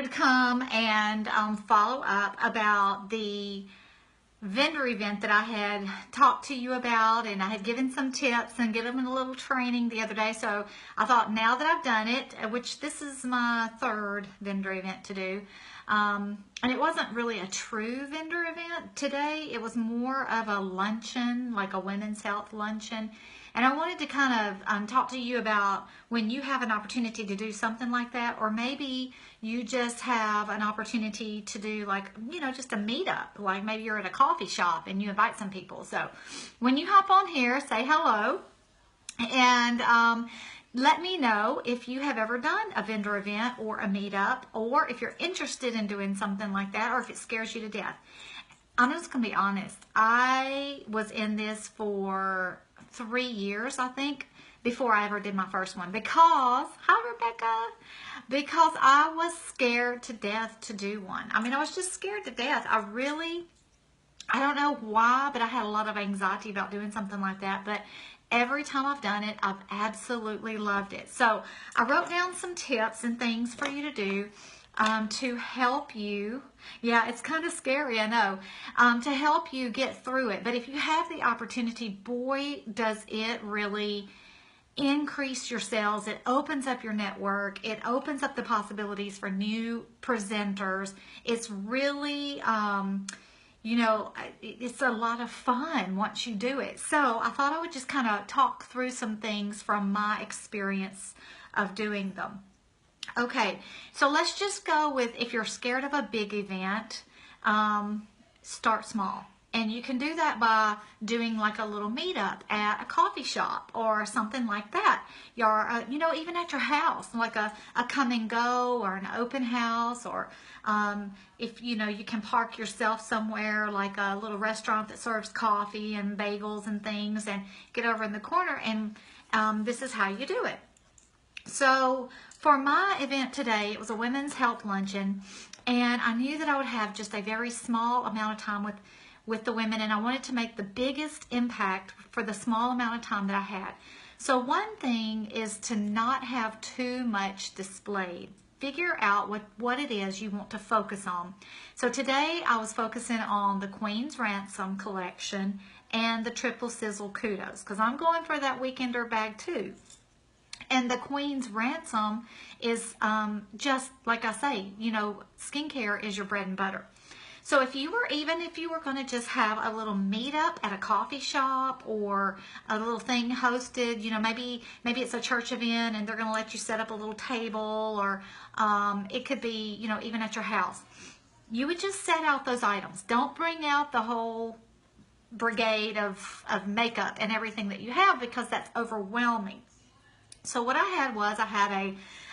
to come and follow up about the vendor event that I had talked to you about, and I had given some tips and given a little training the other day. So I thought, now that I've done it, which this is my third vendor event to do, and it wasn't really a true vendor event today. It was more of a luncheon, like a women's health luncheon. And I wanted to kind of talk to you about when you have an opportunity to do something like that, or maybe you just have an opportunity to do, like, you know, just a meetup. Like maybe you're at a coffee shop and you invite some people. So when you hop on here, say hello and let me know if you have ever done a vendor event or a meetup, or if you're interested in doing something like that, or if it scares you to death. I'm just going to be honest. I was in this for 3 years, I think, before I ever did my first one, because, hi Rebecca, because I was scared to death to do one. I mean, I was just scared to death. I don't know why, but I had a lot of anxiety about doing something like that. But every time I've done it, I've absolutely loved it. So I wrote down some tips and things for you to do to help you. Yeah, it's kind of scary, I know, to help you get through it. But if you have the opportunity, boy, does it really increase your sales. It opens up your network. It opens up the possibilities for new presenters. It's really, you know, it's a lot of fun once you do it. So I thought I would just kind of talk through some things from my experience of doing them. Okay, so let's just go with, if you're scared of a big event, start small. And you can do that by doing like a little meetup at a coffee shop or something like that. You're, you know, even at your house, like a come and go or an open house, or if, you know, you can park yourself somewhere like a little restaurant that serves coffee and bagels and things, and get over in the corner, and this is how you do it. So for my event today, it was a women's health luncheon, and I knew that I would have just a very small amount of time with the women, and I wanted to make the biggest impact for the small amount of time that I had. So one thing is to not have too much displayed. Figure out what it is you want to focus on. So today I was focusing on the Queen's Ransom collection and the Triple Sizzle Kudos, because I'm going for that weekender bag too. And the Queen's Ransom is just like I say, you know, skincare is your bread and butter. So if you were going to just have a little meetup at a coffee shop, or a little thing hosted, you know, maybe it's a church event and they're going to let you set up a little table, or it could be, you know, even at your house. You would just set out those items. Don't bring out the whole brigade of makeup and everything that you have, because that's overwhelming. So what I had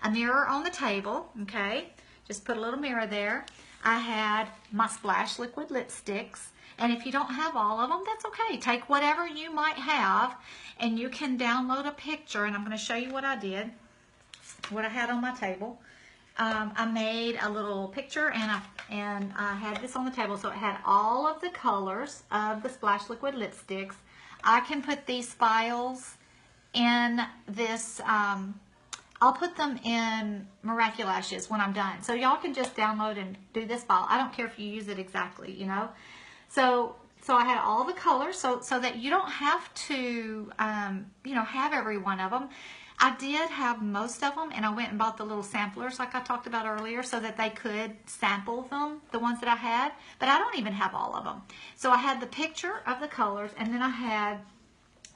a mirror on the table, okay? Just put a little mirror there. I had my Splash liquid lipsticks, and if you don't have all of them, that's okay. Take whatever you might have, and you can download a picture, and I'm going to show you what I did, what I had on my table. I made a little picture, and I had this on the table, so it had all of the colors of the Splash liquid lipsticks. I can put these files in this, I'll put them in Miraculashes when I'm done. So y'all can just download and do this file. I don't care if you use it exactly, you know. So I had all the colors so that you don't have to, you know, have every one of them. I did have most of them, and I went and bought the little samplers like I talked about earlier, so that they could sample them, the ones that I had. But I don't even have all of them. So I had the picture of the colors, and then I had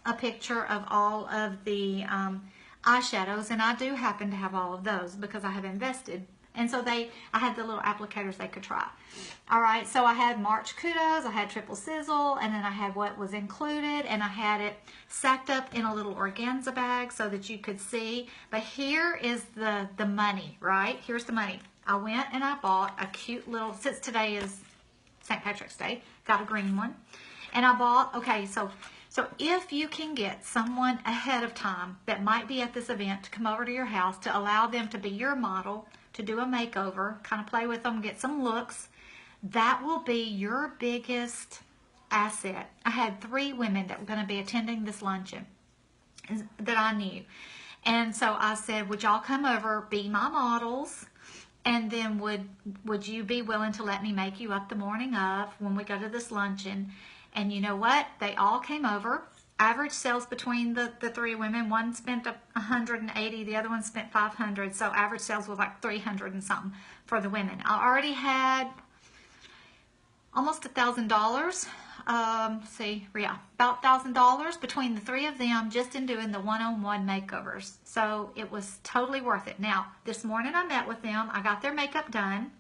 a picture of all of the eyeshadows, and I do happen to have all of those because I have invested. And so I had the little applicators they could try. All right, so I had March Kudos, I had Triple Sizzle, and then I had what was included, and I had it sacked up in a little organza bag so that you could see. But here is the money, right? Here's the money. I went and I bought a cute little, since today is St. Patrick's Day, got a green one. And I bought, okay, so if you can get someone ahead of time that might be at this event to come over to your house, to allow them to be your model, to do a makeover, kind of play with them, get some looks, that will be your biggest asset. I had 3 women that were going to be attending this luncheon that I knew. And so I said, would y'all come over, be my models, And then would you be willing to let me make you up the morning of when we go to this luncheon? And you know what? They all came over. Average sales between the three women. One spent 180, the other one spent 500. So average sales was like 300 and something for the women. I already had almost $1,000. About $1,000 between the three of them just in doing the one-on-one makeovers. So it was totally worth it. Now, this morning I met with them. I got their makeup done.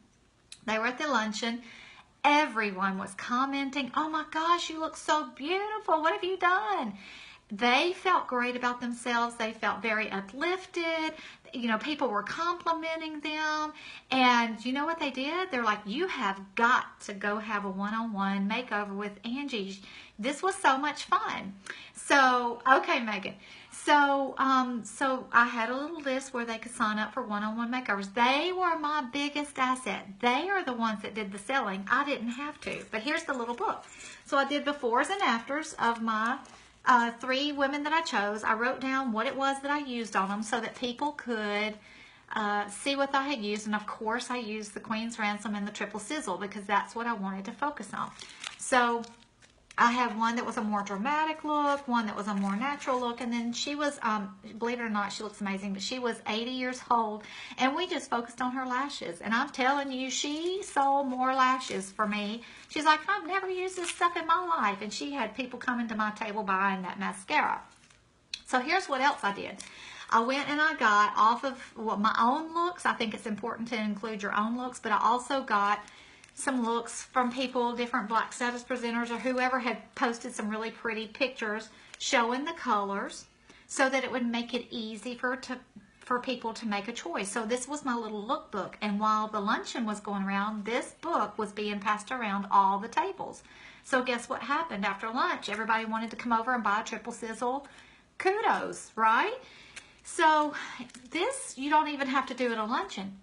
They were at the luncheon. Everyone was commenting, "Oh my gosh, you look so beautiful. What have you done?" They felt great about themselves. They felt very uplifted. You know, people were complimenting them. And you know what they did? They're like, "You have got to go have a one-on-one makeover with Angie. This was so much fun." So, okay, Megan. So I had a little list where they could sign up for one-on-one makeovers. They were my biggest asset. They are the ones that did the selling. I didn't have to. But here's the little book. So I did befores and afters of my three women that I chose. I wrote down what it was that I used on them so that people could see what I had used. And of course I used the Queen's Ransom and the Triple Sizzle because that's what I wanted to focus on. So I have one that was a more dramatic look, one that was a more natural look, and then she was, believe it or not, she looks amazing, but she was 80 years old, and we just focused on her lashes. And I'm telling you, she sold more lashes for me. She's like, "I've never used this stuff in my life," and she had people coming to my table buying that mascara. So here's what else I did. I went and I got off of my own looks. I think it's important to include your own looks, but I also got some looks from people, different black status presenters or whoever had posted some really pretty pictures showing the colors so that it would make it easy for people to make a choice. So this was my little lookbook, and while the luncheon was going around, this book was being passed around all the tables. So guess what happened after lunch? Everybody wanted to come over and buy a Triple Sizzle. Kudos, right? So this, you don't even have to do at a luncheon.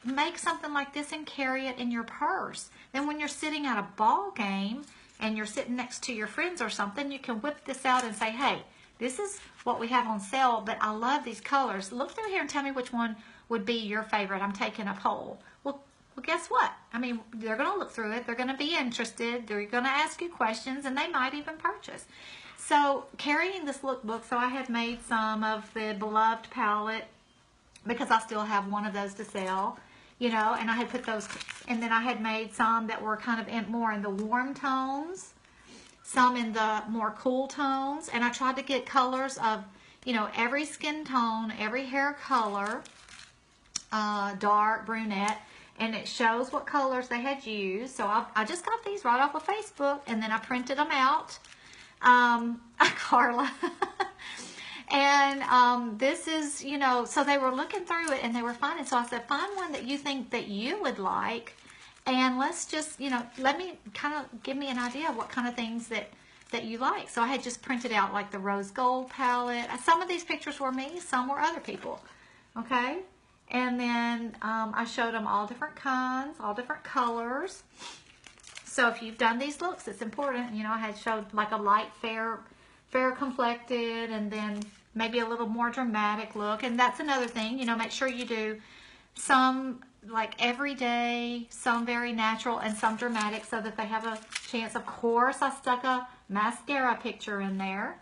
Make something like this and carry it in your purse. Then when you're sitting at a ball game and you're sitting next to your friends or something, you can whip this out and say, "Hey, this is what we have on sale, but I love these colors. Look through here and tell me which one would be your favorite. I'm taking a poll." Well, guess what? I mean, they're going to look through it. They're going to be interested. They're going to ask you questions, and they might even purchase. So carrying this lookbook, so I had made some of the Beloved palette because I still have one of those to sell, you know, and I had put those, and then I had made some that were kind of more in the warm tones, some in the more cool tones, and I tried to get colors of, you know, every skin tone, every hair color, dark, brunette, and it shows what colors they had used. So I just got these right off of Facebook, and then I printed them out. Carla. And this is, you know, so they were looking through it and they were finding. So I said, find one that you think that you would like, and let's just, you know, let me kind of give me an idea of what kind of things that you like. So I had just printed out like the rose gold palette. Some of these pictures were me, some were other people. Okay. And then I showed them all different kinds, all different colors. So if you've done these looks, it's important. You know, I had showed like a light fair complected, and then maybe a little more dramatic look. And that's another thing, you know, make sure you do some like everyday, some very natural, and some dramatic so that they have a chance. Of course, I stuck a mascara picture in there.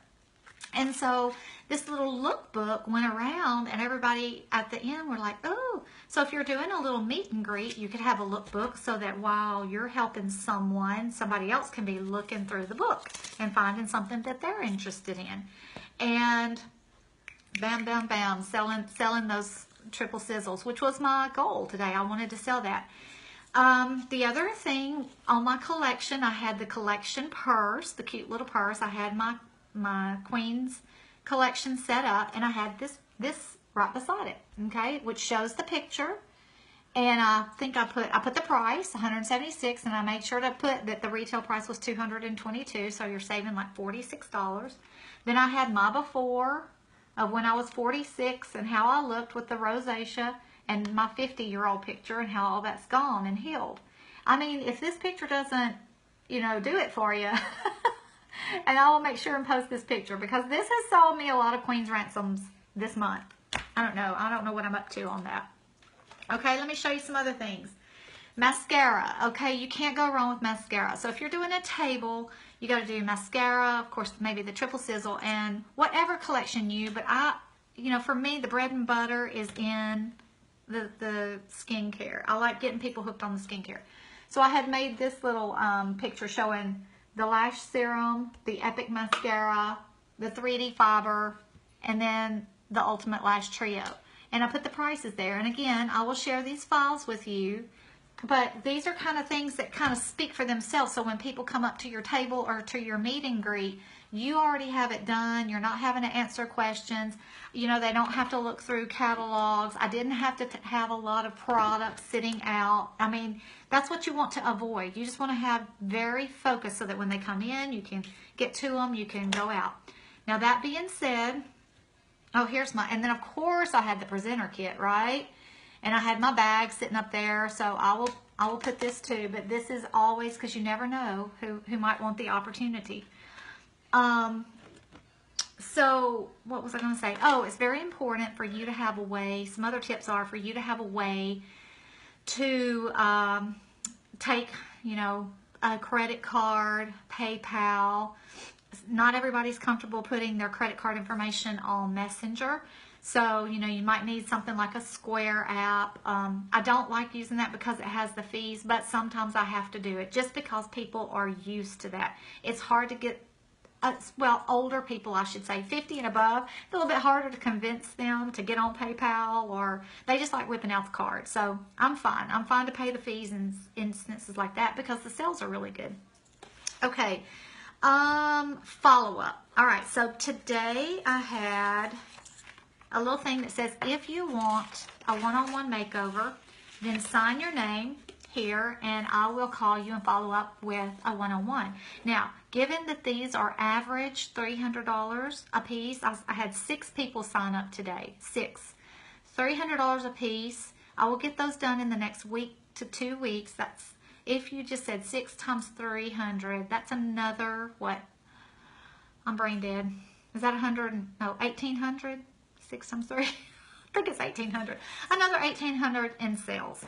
And so this little lookbook went around, and everybody at the end were like, "Oh." So if you're doing a little meet and greet, you could have a lookbook so that while you're helping someone, somebody else can be looking through the book and finding something that they're interested in. And bam, bam, bam, selling those Triple Sizzles, which was my goal today. I wanted to sell that. The other thing on my collection, I had the collection purse, the cute little purse. I had my Queen's collection set up, and I had this right beside it, okay, which shows the picture. And I think I put the price, $176, and I made sure to put that the retail price was $222, so you're saving like $46. Then I had my before of when I was 46 and how I looked with the rosacea, and my 50-year-old picture and how all that's gone and healed. I mean, if this picture doesn't, you know, do it for you, and I will make sure and post this picture because this has sold me a lot of Queen's Ransoms this month. I don't know what I'm up to on that. Okay, let me show you some other things. Mascara, okay, you can't go wrong with mascara. So if you're doing a table, you got to do mascara, of course, maybe the triple sizzle, and whatever collection but for me, the bread and butter is in the skincare. I like getting people hooked on the skincare. So I had made this little picture showing the lash serum, the Epic mascara, the 3D fiber, and then the Ultimate Lash Trio. And I put the prices there. And again, I will share these files with you. But these are kind of things that kind of speak for themselves. So when people come up to your table or to your meet and greet, you already have it done. You're not having to answer questions. They don't have to look through catalogs. I didn't have to have a lot of products sitting out. I mean, that's what you want to avoid. You just want to have very focused so that when they come in, you can get to them, you can go out. Now, that being said, and then of course I had the presenter kit, right? And I had my bag sitting up there, so I will put this too. But this is always, because you never know who might want the opportunity. So what was I going to say? Oh, it's very important for you to have a way. Some other tips are for you to have a way to take, a credit card, PayPal. Not everybody's comfortable putting their credit card information on Messenger. So, you might need something like a Square app. I don't like using that because it has the fees, but sometimes I have to do it just because people are used to that. It's hard to get, older people, I should say, 50 and above, it's a little bit harder to convince them to get on PayPal, or they just like whipping out the card. So I'm fine. I'm fine to pay the fees in instances like that because the sales are really good. Okay, follow-up. All right, so today I had a little thing that says, if you want a one-on-one makeover, then sign your name here and I will call you and follow up with a one-on-one. Now, given that these are average $300 a piece, I had 6 people sign up today. 6. $300 a piece. I will get those done in the next week to 2 weeks. That's, if you just said 6 times 300, that's another, what? I'm brain dead. Is that 1,800? 6 times 3, I think it's 1,800. Another 1,800 in sales.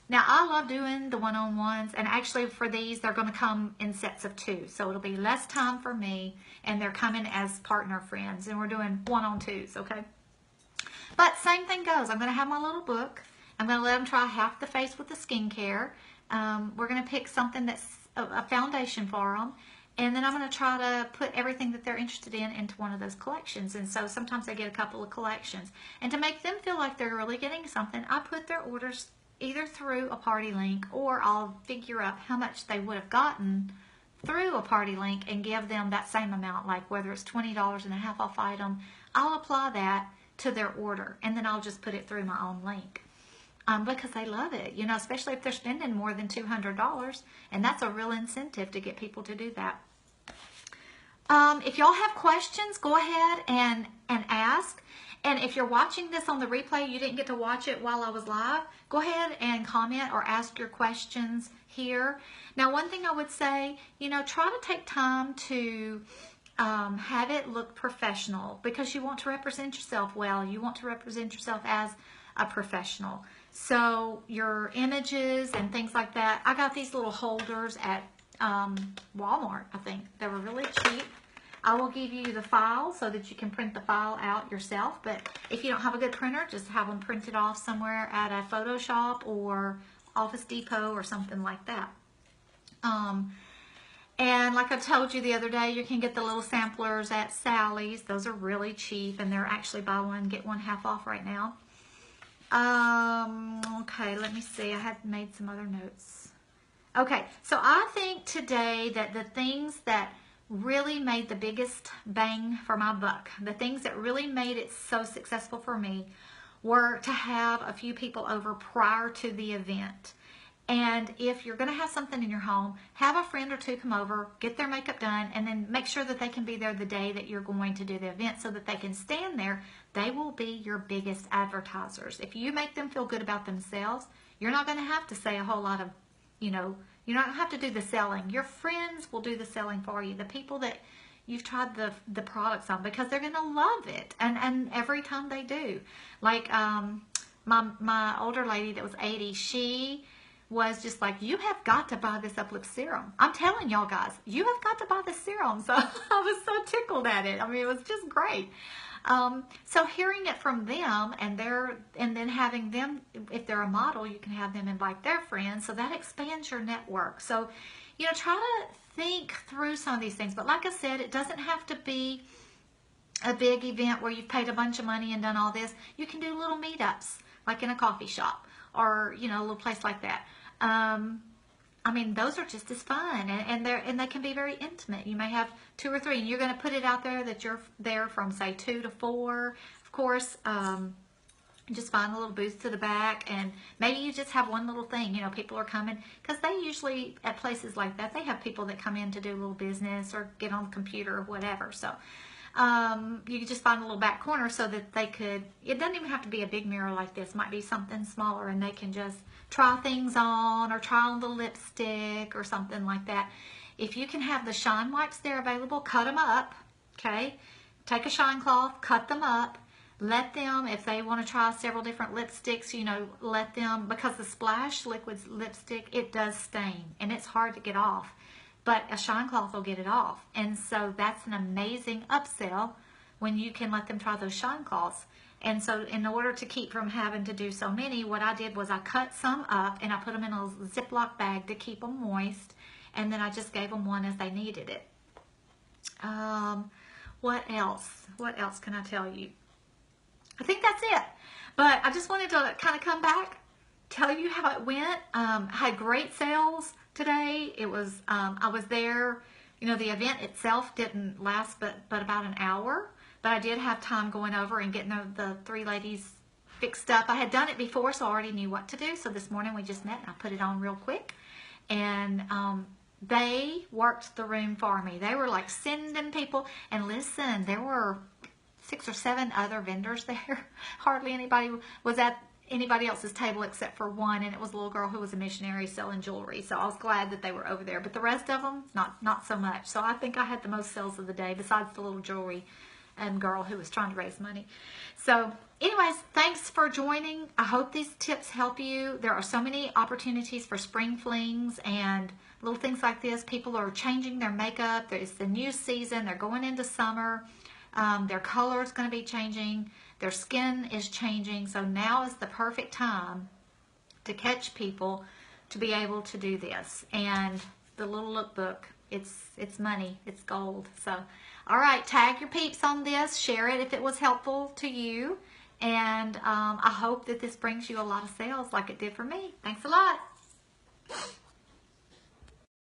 Now, I love doing the one-on-ones, and actually for these, they're going to come in sets of 2. So it'll be less time for me, and they're coming as partner friends, and we're doing one-on-twos, okay? But same thing goes. I'm going to have my little book. I'm going to let them try half the face with the skincare. We're going to pick something that's a foundation for them. And then I'm going to try to put everything that they're interested in into one of those collections. And so sometimes they get a couple of collections. And to make them feel like they're really getting something, I put their orders either through a party link, or I'll figure out how much they would have gotten through a party link and give them that same amount, like whether it's $20 and a half off item, I'll apply that to their order. And then I'll just put it through my own link. Because they love it, especially if they're spending more than $200, and that's a real incentive to get people to do that. If y'all have questions, go ahead and ask. And if you're watching this on the replay, you didn't get to watch it while I was live, go ahead and comment or ask your questions here. Now, one thing I would say, try to take time to have it look professional, because you want to represent yourself well. You want to represent yourself as a professional. So your images and things like that. I got these little holders at Walmart, I think. They were really cheap. I will give you the file so that you can print the file out yourself. But if you don't have a good printer, just have them printed off somewhere at a Photoshop or Office Depot or something like that. And like I told you the other day, you can get the little samplers at Sally's. Those are really cheap, and they're actually buy one, get one half off right now. Okay, let me see. I had made some other notes. Okay, so I think today that the things that really made the biggest bang for my buck, the things that really made it so successful for me, were to have a few people over prior to the event. And if you're going to have something in your home, have a friend or two come over, get their makeup done, and then make sure that they can be there the day that you're going to do the event so that they can stand there. They will be your biggest advertisers. If you make them feel good about themselves, you're not going to have to say a whole lot of, you're not going to have to do the selling. Your friends will do the selling for you. The people that you've tried the products on, because they're going to love it. And every time they do. Like, my older lady that was 80, she was just like, you have got to buy this uplift serum. I'm telling y'all guys, you have got to buy this serum. So I was so tickled at it. I mean, it was just great. So hearing it from them and then having them, if they're a model, you can have them invite their friends. So that expands your network. So, you know, try to think through some of these things. But like I said, it doesn't have to be a big event where you've paid a bunch of money and done all this. You can do little meetups, like in a coffee shop or, you know, a little place like that. I mean, those are just as fun, and they can be very intimate. You may have 2 or 3, and you're going to put it out there that you're there from, say, 2 to 4. Of course, just find a little booth to the back, and maybe you just have one little thing. You know, people are coming, because they usually, at places like that, they have people that come in to do a little business or get on the computer or whatever. So you can just find a little back corner so that they could, it doesn't even have to be a big mirror like this. It might be something smaller, and they can just try things on or try on the lipstick or something like that. If you can have the shine wipes there available, cut them up, okay? Take a shine cloth, cut them up, let them, if they want to try several different lipsticks, you know, let them, because the Splash liquid lipstick, it does stain and it's hard to get off, but a shine cloth will get it off. And so that's an amazing upsell when you can let them try those shine cloths. And so in order to keep from having to do so many, what I did was I cut some up and I put them in a Ziploc bag to keep them moist. And then I just gave them one as they needed it. What else? What else can I tell you? I think that's it. But I just wanted to kind of come back, tell you how it went. I had great sales today. It was, I was there, you know, the event itself didn't last but about an hour. But I did have time going over and getting the 3 ladies fixed up. I had done it before, so I already knew what to do. So this morning we just met and I put it on real quick. And they worked the room for me. They were like sending people. And listen, there were 6 or 7 other vendors there. Hardly anybody was at anybody else's table except for one. And it was a little girl who was a missionary selling jewelry. So I was glad that they were over there. But the rest of them, not so much. So I think I had the most sales of the day besides the little jewelry and girl who was trying to raise money. So anyways, thanks for joining. I hope these tips help you. There are so many opportunities for spring flings and little things like this. People are changing their makeup. It's the new season. They're going into summer. Their color is going to be changing. Their skin is changing. So now is the perfect time to catch people to be able to do this. And the little lookbook, it's money. It's gold. So all right, tag your peeps on this. Share it if it was helpful to you. And I hope that this brings you a lot of sales like it did for me. Thanks a lot.